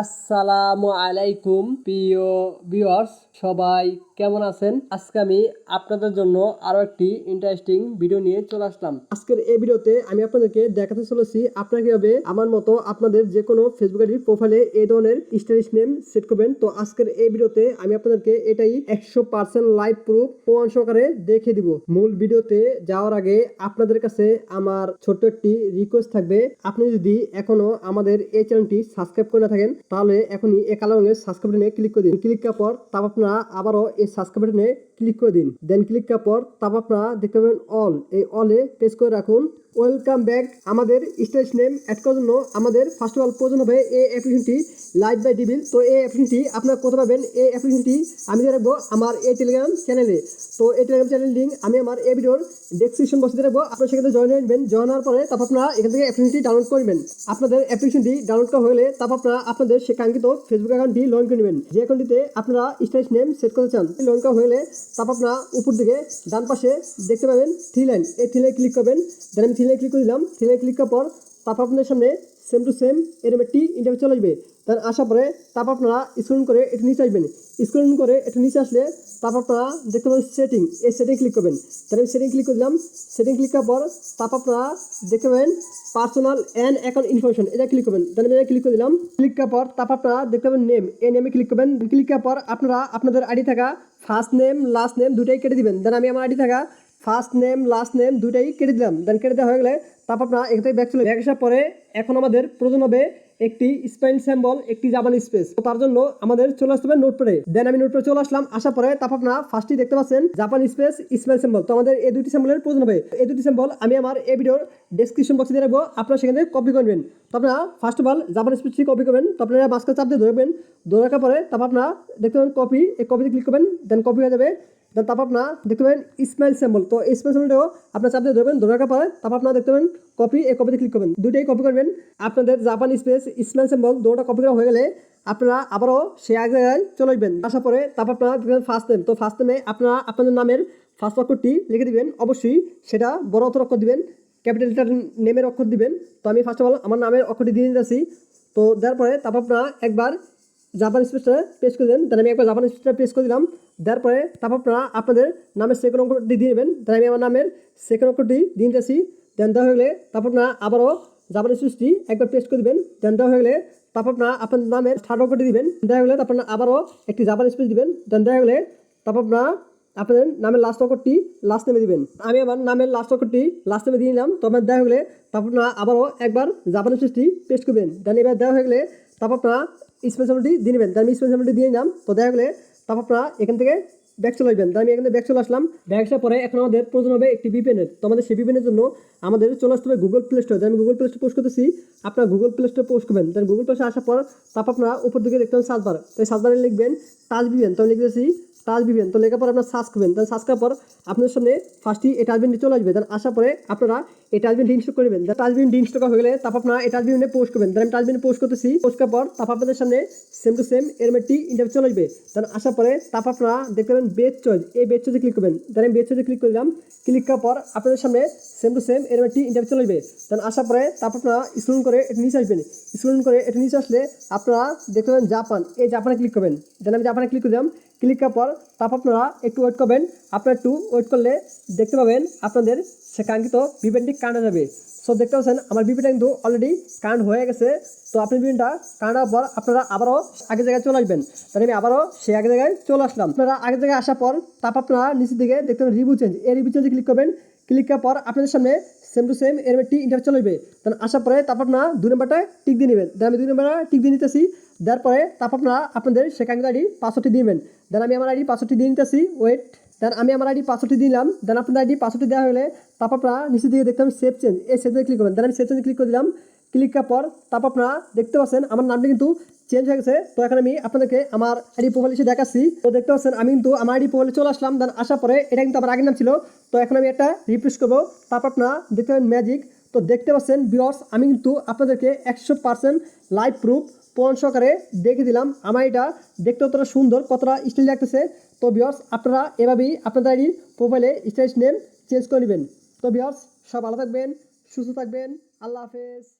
আসসালামু আলাইকুম প্রিয় ভিউয়ার্স, সবাই কেমন আছেন? আজকে আমি আপনাদের জন্য আরো একটি ইন্টারেস্টিং ভিডিও নিয়ে চলে আসলাম। আজকের এই ভিডিওতে আমি আপনাদেরকে দেখাতে চলেছি আপনারা কিভাবে আমার মতো আপনাদের যে কোনো ফেসবুক আইডি প্রোফাইলে এই ধরনের স্টাইলিশ নেম সেট করবেন। তো আজকের এই ভিডিওতে আমি আপনাদেরকে এটাই 100% লাইভ প্রুফ প্রমাণ সহকারে দেখিয়ে দিব। মূল ভিডিওতে যাওয়ার আগে আপনাদের কাছে আমার ছোট্ট একটি রিকোয়েস্ট থাকবে, আপনি যদি এখনো আমাদের এই চ্যানেলটি সাবস্ক্রাইব করে না থাকেন তাহলে এখনই এই কালো রঙের সাবস্ক্রাইব বাটনে ক্লিক করে দিন। ক্লিক করার পর তারপর আপনারা আবারও এই সাবস্ক্রাইব বাটনে ক্লিক করে দিন। দেন ক্লিক করার পর তারপর আপনারা দেখতে পাবেন অল, এই অলে প্রেস করে রাখুন। Welcome back. আমাদের স্টাইলিশ নেম অ্যাড করার জন্য আমাদের ফার্স্ট অফ অল প্রয়োজন হবে এই অ্যাপ্লিকেশনটি লাইভ বাই ডিবিল। তো এই অ্যাপ্লিকেশনটি আপনারা কোথায় পাবেন? এই অ্যাপ্লিকেশনটি আমি দিয়ে রাখবো আমার এই টেলিগ্রাম চ্যানেলে। তো এই টেলিগ্রাম চ্যানেল লিঙ্ক আমি আমার এই ভিডিওর ডেসক্রিপশন বক্সে দিয়ে রাখবো। আপনারা সেখানে জয়েন হয়ে নেবেন। জয়েন হওয়ার পরে তারপর আপনারা এখান থেকে অ্যাপ্লিকেশনটি ডাউনলোড করবেন। আপনাদের অ্যাপ্লিকেশনটি ডাউনলোড করা হলে তারপর আপনারা আপনাদের সে কাঙ্ক্ষিত ফেসবুক অ্যাকাউন্টটি লগ ইন করে নেবেন। যে অ্যাকাউন্টটিতে আপনারা স্টাইলিশ নেম সেট করতে চান লগ ইন করা হলে তারপর আপনারা উপর দিকে ডান পাশে দেখতে পাবেন থ্রি লাইন, এই থ্রি লাইন ক্লিক করবেন। দেন আমি থ্রি লাইন ক্লিক করে দিলাম। থ্রি লাইন ক্লিক করার পর তারপর আপনাদের সামনে সেম টু সেম এরকম একটি ইন্টারভিউ চলে আসবে। দেন আসার পরে তারপর আপনারা স্ক্রল করে একটু নিচে আসবেন। স্ক্রল করে একটু নিচে আসলে তারপর আপনারা দেখতে পাবেন সেটিং, এই সেটিং ক্লিক করবেন। তাহলে আমি সেটিং ক্লিক করে দিলাম। সেটিং ক্লিক করার পর তারপর আপনারা দেখতে পাবেন পার্সোনাল অ্যান্ড অ্যাকাউন্ট ইনফরমেশন, এটা ক্লিক করবেন। দেন আমি এটা ক্লিক করে দিলাম। ক্লিক করার পর তারপর আপনারা দেখতে পাবেন নেম, এই নেমে ক্লিক করবেন। ক্লিক করার পর আপনারা আপনাদের আইডি থাকা ফার্স্ট নেম লাস্ট নেম দুটাই কেটে দিবেন। দেন আমি আমার আইডি থাকা ফার্স্ট নেম লাস্ট নেম দুটাই কেটে দিলাম। দেন কেটে দেওয়া হয়ে গেলে তারপর আপনারা এখান থেকে ব্যাক চলে ব্যাক আসার পরে এখন আমাদের প্রয়োজন হবে একটি স্পেন সিম্বল, একটি জাপানি স্পেস। তো তার জন্য আমাদের চলে আসতে হবে নোটপ্যাডে। দেন আমি নোটপ্যাডে চলে আসলাম। আসার পরে তারপর আপনারা ফার্স্টই দেখতে পাচ্ছেন জাপানি স্পেস স্পেন সিম্বল। তো আমাদের এই দুটি সিম্বলের প্রয়োজন হবে। এই দুটি সিম্বল আমি আমার এই ভিডিওর ডেসক্রিপশন বক্সে দিয়ে রাখবো, আপনারা সেখানে কপি করবেন। তো আপনারা ফার্স্ট অফ অল জাপানি স্পেসটি কপি করবেন। তো আপনারা মাঝখানে চাপ দিয়ে ধরবেন। ধরে রাখার পরে তারপর আপনারা দেখতে পাবেন কপি, এই কপিতে ক্লিক করবেন। দেন কপি হয়ে যাবে। দেন তারপর আপনারা দেখতে পাবেন স্মাইল সিম্বল। তো এই স্মাইল সিম্বলটাও আপনার চাপ দিয়ে ধরবেন। ধরে রাখার পরে তারপর আপনারা দেখতে পাবেন কপি, এই কপিতে ক্লিক করবেন। দুইটাই কপি করবেন। আপনাদের জাপানি স্পেস স্মাইল সিম্বল দুটোটা কপি করা হয়ে গেলে আপনারা আবারও সেই এক জায়গায় চলে আসবেন। আসার পরে তারপর আপনারা দেখবেন ফার্স্ট নেম। তো ফার্স্ট নেমে আপনারা আপনাদের নামের ফার্স্ট অক্ষরটি লিখে দিবেন। অবশ্যই সেটা বড় অক্ষর দিবেন, ক্যাপিটাল লেটার নেমের অক্ষর দিবেন। তো আমি ফার্স্ট অফ অল আমার নামের অক্ষরটি দিয়ে দিতেছি। তো দেওয়ার পরে তারপর আপনারা একবার জাপানি স্পেসটা প্রেস করে দেন। তাহলে আমি একবার জাপানি স্পেসটা প্রেস করে দিলাম। দেওয়ার পরে তারপর আপনারা আপনাদের নামের সেকেন্ড অক্ষরটি দিয়ে নেবেন। তাহলে আমি আমার নামের সেকেন্ড অক্ষরটি দিয়ে নিতেছি। দেন দেওয়া হয়ে গেলে তারপর আপনারা আবারও জাপানি স্পেসটি একবার প্রেস করে দেবেন। দেন দেওয়া হয়ে গেলে তারপর আপনারা আপনার নামের থার্ড অক্ষরটি দিবেন। দেওয়া হয়ে গেলে তারপর আবারও একটি জাপানি স্পেস দিবেন। দেন দেওয়া হয়ে গেলে তারপর আপনারা আপনাদের নামের লাস্ট অক্ষরটি লাস্ট নেমে দিবেন। আমি আমার নামের লাস্ট অক্ষরটি লাস্ট নেমে দিয়ে নিলাম। তো আপনার দেওয়া হয়ে গেলে তারপর আপনারা আবারও একবার জাপানি স্পেসটি পেস্ট করবেন। দেন এবার দেওয়া হয়ে গেলে তারপর আপনারা স্পেস সিম্বলটি দিয়ে নেবেন। তার আমি স্পেস সিম্বলটি দিয়ে নিলাম। তো দেখা গেলে তারপর আপনারা এখান থেকে ব্যাক চলে আসবেন। তাই আমি এখান থেকে ব্যাক চলে আসলাম। ব্যাক আসার পরে এখন আমাদের প্রয়োজন হবে একটি ভিপিএনের। তো আমাদের সেই ভিপিএনের জন্য আমাদের চলে আসতে হবে গুগল প্লে স্টোরে। আমি গুগল প্লে স্টোরে পোস্ট করতেছি, আপনারা গুগল প্লে স্টোরে পোস্ট করবেন। তাই গুগল প্লে স্টোরে আসার পর তারপর আপনারা উপর দিকে দেখতে পাবেন সার্চ বার। তো এই সার্চ বারে লিখবেন টাচ ভিপিএন। তো লিখতেছি টাচ ভিপিএন। তো লেখার পর আপনার সার্চ করবেন। তাহলে সার্চ করার পর আপনার সামনে ফার্স্টই এই টাচ ভিপিএনটি চলে আসবে। দেন আসার পরে আপনারা এই টাচ ভিপিএনটি ইনস্টল করবেন। টাচ ভিপিএনটি ইনস্টল করা হয়ে গেলে তারপর আপনারা এই টাচ ভিপিএনে পোস্ট করবেন। দেন আমি টাচ ভিপিএনে পোস্ট করতেছি। পোস্ট করার পর তারপর আপনাদের সামনে সেম টু সেম এরকম একটি ইন্টারভিউ চলে আসবে। দেন আসার পরে তারপর আপনারা দেখতে পাবেন বেজ চয়েস, এই বেজ চয়েসে ক্লিক করবেন। দেন আমি বেজ চয়েসে ক্লিক করে দিলাম। ক্লিক করার পর আপনাদের সামনে সেম টু সেম এরকম একটি ইন্টারভিউ চলে আসবে। দেন আসার পরে তারপর আপনারা স্ক্রল করে একটু নিচে আসবেন। স্ক্রল করে একটু নিচে আসলে আপনারা দেখতে পাবেন জাপান, এই জাপানে ক্লিক করবেন। দেন আমি জাপানে ক্লিক করে দিলাম। ক্লিক করার পর তারপর আপনারা একটু ওয়েট করবেন। আপনারা একটু ওয়েট করলে দেখতে পাবেন আপনাদের সে কাঙ্ক্ষিত ভিপিএনটি কানেক্ট হয়ে যাবে। সো দেখতে পাচ্ছেন আমার ভিপিএনটা কিন্তু অলরেডি কানেক্ট হয়ে গেছে। তো আপনি ভিপিএনটা কানেক্ট হওয়ার পর আপনারা আবারও আগের জায়গায় চলে আসবেন। তাহলে আমি আবারও সেই আগের জায়গায় চলে আসলাম। আপনারা আগের জায়গায় আসার পর তারপর আপনারা নিচের দিকে দেখতে পাবেন রিভিউ চেঞ্জ, এই রিভিউ চেঞ্জে ক্লিক করবেন। ক্লিক করার পর আপনাদের সামনে সেম টু সেম এর একটি ইন্টারভিউ চলে আসবে। তখন আসার পরে তারপর আপনারা 2 নম্বরটা টিক দিয়ে নেবেন। দেন আমি 2 নম্বরটা টিক দিয়ে নিতেছি। দেওয়ার পরে তারপর আপনারা আপনাদের সেখানে আইডি পাসওয়ার্ডটি দিবেন। দেন আমি আমার আইডি পাসওয়ার্ডটি দিয়ে নিতেছি। ওয়েট, দেন আমি আমার আইডি পাসওয়ার্ডটি দিলাম। দেন আপনাদের আইডি পাসওয়ার্ডটি দেওয়া হলে তারপর আপনারা নিচের দিকে দেখতে পাবেন সেভ চেঞ্জ, এই সেভ ক্লিক করবেন। দেন আমি সেভ চেঞ্জে ক্লিক করে দিলাম। ক্লিক করার পর তারপর আপনারা দেখতে পাচ্ছেন আমার নামটি কিন্তু চেঞ্জ হয়ে গেছে। তো এখন আমি আপনাদেরকে আমার আইডি প্রোফাইল এসে দেখাচ্ছি। তো দেখতে পাচ্ছেন আমি কিন্তু আমার আইডি প্রোফাইলে চলে আসলাম। দেন আসার পরে এটা কিন্তু আমার আগের নাম ছিল। তো এখন আমি একটা রিফ্রেশ করবো। তারপর আপনারা দেখতে পাবেন ম্যাজিক। তো দেখতে পাচ্ছেন ভিউয়ার্স আমি কিন্তু আপনাদেরকে 100% লাইভ প্রুফ প্রমাণ সহকারে দেখে দিলাম আমার এটা দেখতে কতটা সুন্দর, কতটা স্টাইল লাগতেছে। তো ভিউয়ার্স আপনারা এভাবেই আপনাদের আইডির প্রোফাইলে স্টাইলিশ নেম চেঞ্জ করে নেবেন। তো ভিউয়ার্স সব ভালো থাকবেন, সুস্থ থাকবেন। আল্লাহ হাফেজ।